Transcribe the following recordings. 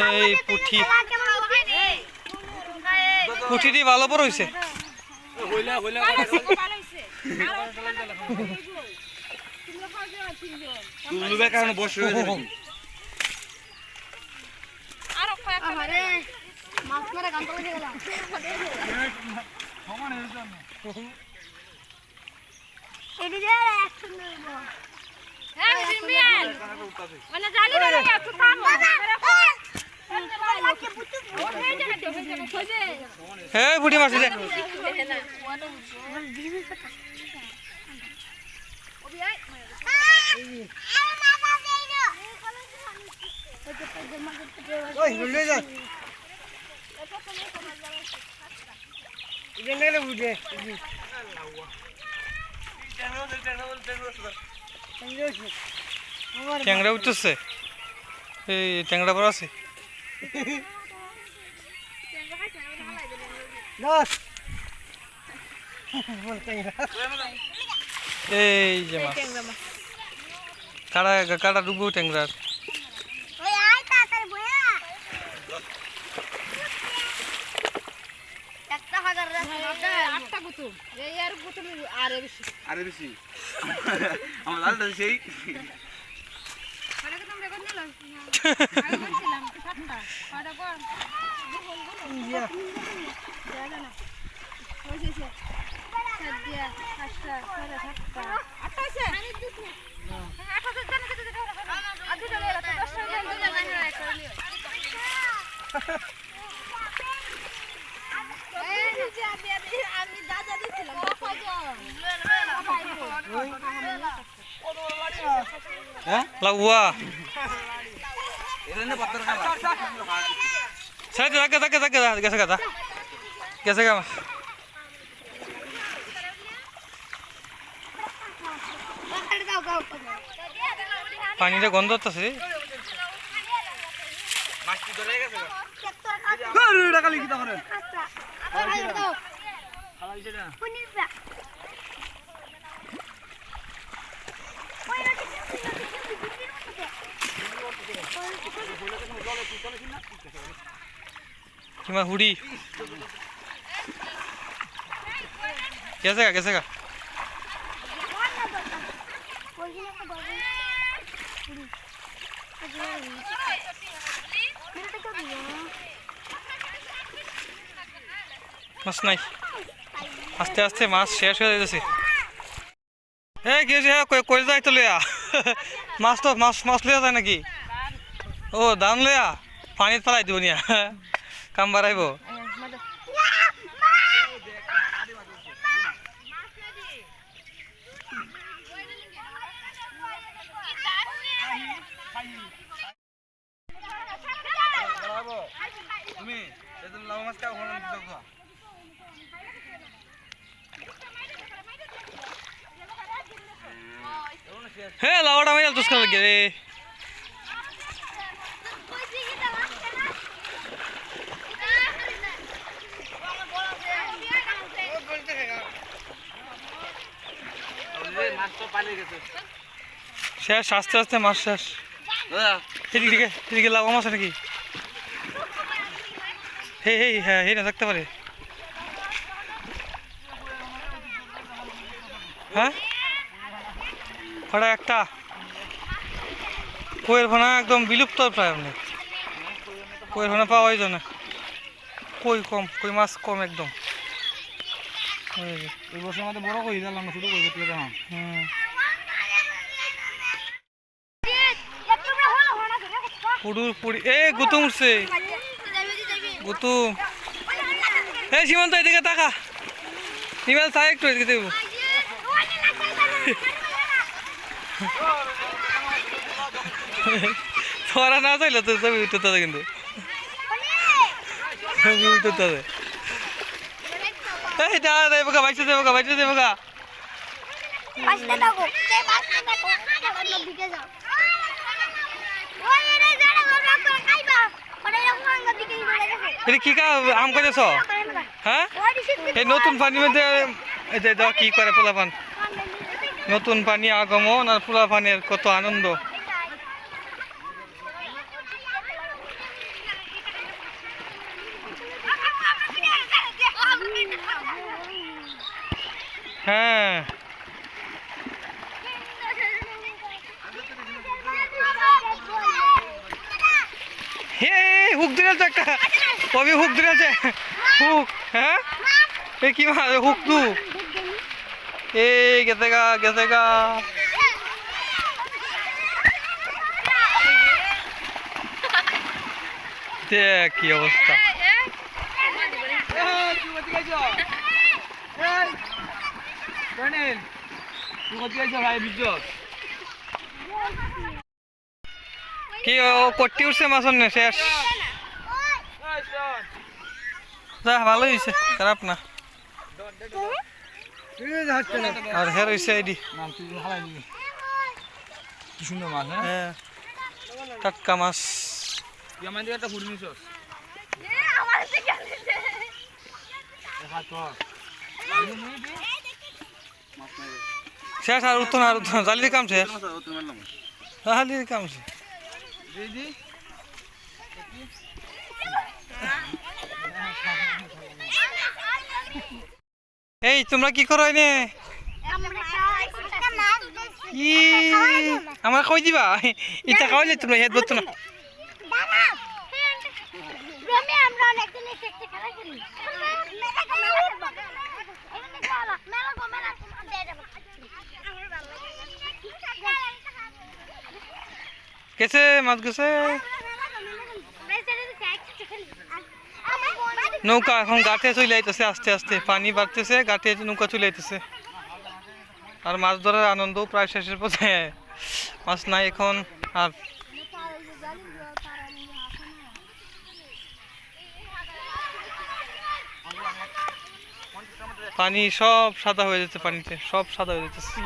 এই পুঠি পুঠিটি ভালো বড় হইছে কারণে বসে হ্যাঁ পুঠি মাছ ট্যাংরা উঠতেছে এই ট্যাংরা বড় আছে এই যে মাছ কাটা কাটা ডুবু ট্যাংরার আরে বেশি আমার লালটা সেই লাউয়া সাইড রাখে থাকে থাকে গেছে কথা গেছে গা পানিটা গন্ধ হচ্ছে মাছটি ধরে গেছে টাকা লিখিত করেন কিমা হুড়ি গেছে গা গেছে গা মাছ নাই আস্তে আস্তে মাছ শেষ হয়ে যাচ্ছে হ্যাঁ গিয়েছে হ্যাঁ কই যাই তো লিয়া মাছ তো মাছ মাছ লিয়া যায় নাকি ও দাম লিয়া পানিত ফেলাই দিব নিয়া কাম বাড়াইব তুমি লাউ মাছ খাও হ্যাঁ লাউটা আমি তুসকা লাগে রে শেষ আস্তে আস্তে মাছ শেষ এদিকে লাউ মাছ নাকি হে হে হ্যাঁ হে না থাকতে পারে হ্যাঁ একটা কইয়ের ভানা একদম বিলুপ্ত প্রায় অনেক কইয়ের ভানা পাওয়াই যায় না কই কম কই মাছ কম একদম এই বছর আমাদের বড় কই দিলাম না শুধু কই করতে দাও পুডুর পুড়ি এ গুতুম উঠছে গুতুম এই সীমান্ত এদিকে তাকা নিমাল তাই একটু এদিকে দেবো তোরা না চাইলে তো ছবি উঠতে হবে কিন্তু ছবি উঠতে হবে এই যা দেবো গা বাইশে দেবো গা বাইশে দেবো গা কি কা আম করেছ হ্যাঁ এই নতুন পানির মধ্যে কি করে পোলা পান নতুন পানি আগমন আর পোলা পানির কত আনন্দ হ্যাঁ হে হুক দিলে তো একটা কবি হুক দিলে হুক হ্যাঁ এ কি মাছ হুক তু এ গেছে গা দেখ কি অবস্থা কি ও কটি উঠছে মাছন নে শেষ যা ভালো হয়েছে খারাপ না আর হের হয়েছে এডি সুন্দর মাছ হ্যাঁ টাটকা মাছ একটা ফুড নিছ শেষ আর উঠতো না জালির কাম শেষ জালির কাম শেষ এই তোমরা কি করো এনে ই আমার কই দিবা ইটা খাওয়াইলে তোমরা হেড বলতো না গেছে মাছ গেছে নৌকা এখন গাঠে চলে আইতেছে আস্তে আস্তে পানি বাড়তেছে গাঠে নৌকা চলে আইতেছে আর মাছ ধরার আনন্দ প্রায় শেষের পথে মাছ নাই এখন আর পানি সব সাদা হয়ে যাচ্ছে পানিতে সব সাদা হয়ে যাচ্ছে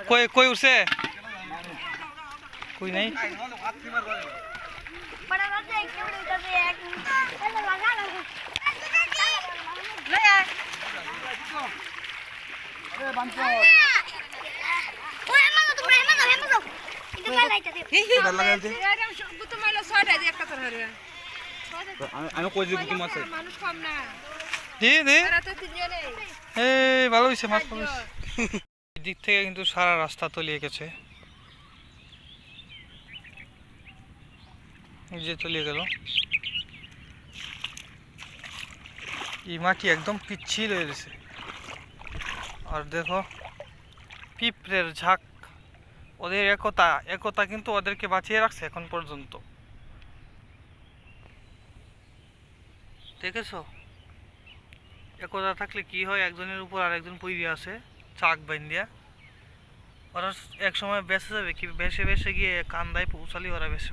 কই কই উঠছে কই নাই আমি কই দিব কি মাছ দি দি এই ভালো হইছে মাছ ভালো হইছে দিক থেকে কিন্তু সারা রাস্তা তলিয়ে গেছে যে তলিয়ে গেল এই মাটি একদম পিচ্ছিল হয়ে গেছে আর দেখো পিঁপড়ের ঝাঁক ওদের একতা কিন্তু ওদেরকে বাঁচিয়ে রাখছে এখন পর্যন্ত দেখেছো একতা থাকলে কি হয় একজনের উপর আর একজন পইরে আছে চাক বাইন্দিয়া ওরা এক সময় বেঁচে যাবে কি বেসে গিয়ে কান্দায় পৌঁছালি ওরা বেসে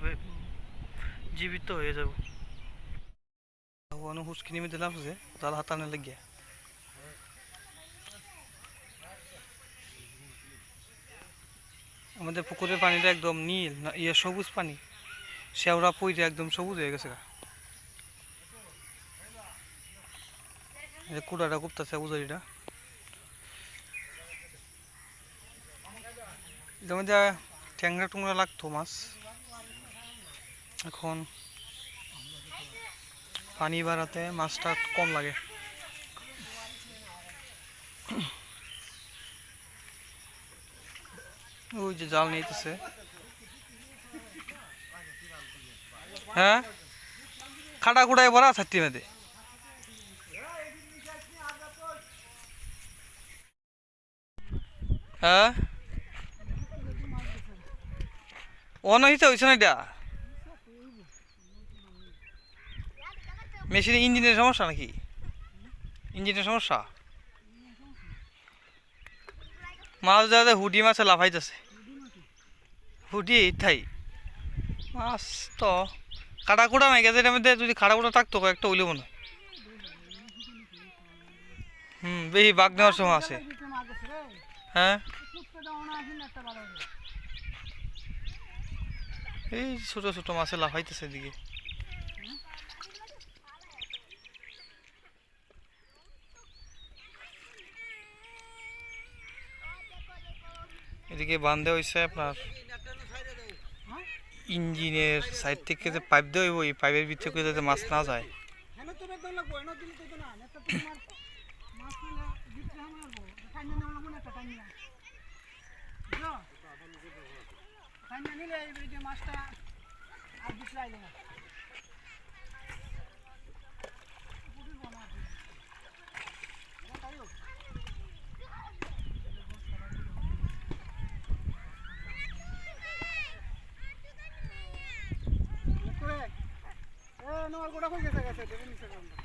জীবিত হয়ে যাবে ভগবান হুসকি নেমে দিলাম যে জাল হাতানে লেগে আমাদের পুকুরের পানিটা একদম নীল না ইয়ে সবুজ পানি শেওড়া পইরে একদম সবুজ হয়ে গেছে কুড়াটা কুপতেছে উজারিটা যেমন যা ট্যাংরা টুংরা লাগতো মাছ এখন পানি বাড়াতে মাছটা কম লাগে ওই যে জাল নিতেছে হ্যাঁ খাটা খুঁড়ায় ভরা ছাত্রী মেয়েদে হ্যাঁ অনহিতা হয়েছে না এটা মেশিনের ইঞ্জিনের সমস্যা নাকি ইঞ্জিনের সমস্যা মাছ যাতে হুডি মাছে লাফাইতেছে হুডি ইথাই মাছ তো কাটা কুটা নাই গেছে মধ্যে যদি খাটা কুটা থাকতো একটা উইলে মনে বেশি বাঘ নেওয়ার সময় আছে হ্যাঁ এই ছোট ছোট মাছে লাফাইতেছে দিকে এদিকে বান্ধে হয়েছে আপনার ইঞ্জিনের সাইড থেকে যে পাইপ দেওয়া হইব, এই পাইপের ভিতরে করে যাতে মাছ না যায়। হেন তো বেদন লাগবো, হেন দিলে তো না, নেতা তোমার মাছ না ভিতরে হামারবো, টাইনা নেওয়া লাগবো না, একটা টাইনা। বুঝছো? টাইনা নিলে এই যে মাছটা আর ভিতরে আইলো না। এ নোয়ার গোটা কই গেছে গেছে, দেখে নিছে কোনটা।